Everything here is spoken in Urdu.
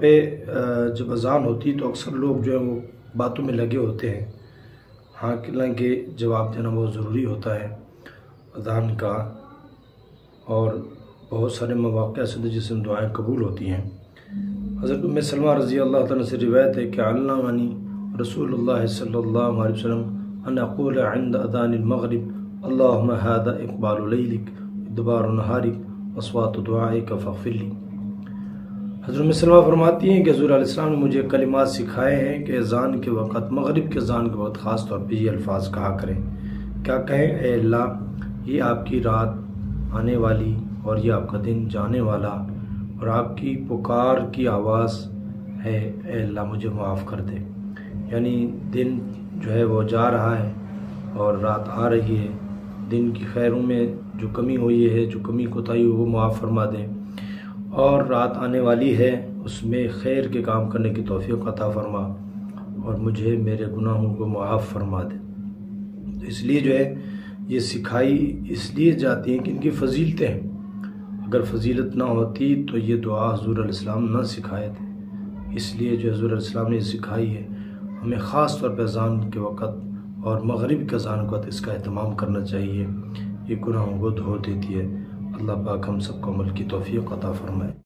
پہ جب اذان ہوتی تو اکثر لوگ جو ہیں وہ باتوں میں لگے ہوتے ہیں، حالانکہ جواب دینا بہت ضروری ہوتا ہے اذان کا، اور بہت سارے مواقع ایسے جس میں دعائیں قبول ہوتی ہیں۔ حضرت ام سلمہ رضی اللہ تعالیٰ سے روایت ہے کہ علمنی رسول اللہ صلی اللہ علیہ وسلم ان اقول عند اذان المغرب اللہم ھذا اقبال لیلک ادبار نہارک واصوات دعائک فاغفر لی۔ حضرت ام سلمہ فرماتی ہیں کہ حضور علیہ السلام نے مجھے کلمات سکھائے ہیں کہ اذان کے وقت، مغرب کے اذان کے وقت خاص طور پہ یہ الفاظ کہا کریں۔ کیا کہیں؟ اے اللہ، یہ آپ کی رات آنے والی اور یہ آپ کا دن جانے والا، اور آپ کی پکار کی آواز ہے، اے اللہ مجھے معاف کر دے۔ یعنی دن جو ہے وہ جا رہا ہے اور رات آ رہی ہے، دن کی خیروں میں جو کمی ہوئی ہے، جو کمی کوتاہی ہوئی وہ معاف فرما دیں، اور رات آنے والی ہے اس میں خیر کے کام کرنے کی توفیق عطا فرما، اور مجھے میرے گناہوں کو معاف فرما دے۔ تو اس لیے جو ہے یہ سکھائی اس لیے جاتی ہیں کہ ان کی فضیلتیں ہیں۔ اگر فضیلت نہ ہوتی تو یہ دعا حضور علیہ السلام نہ سکھائے تھے، اس لیے جو حضور علیہ السلام نے یہ سکھائی ہے۔ ہمیں خاص طور پہ اذان کے وقت اور مغرب کے اذان کے وقت اس کا اہتمام کرنا چاہیے، یہ گناہوں کو دھو دیتی ہے۔ اللہ پاک ہم سب کو عمل کی توفیق عطا فرمائے۔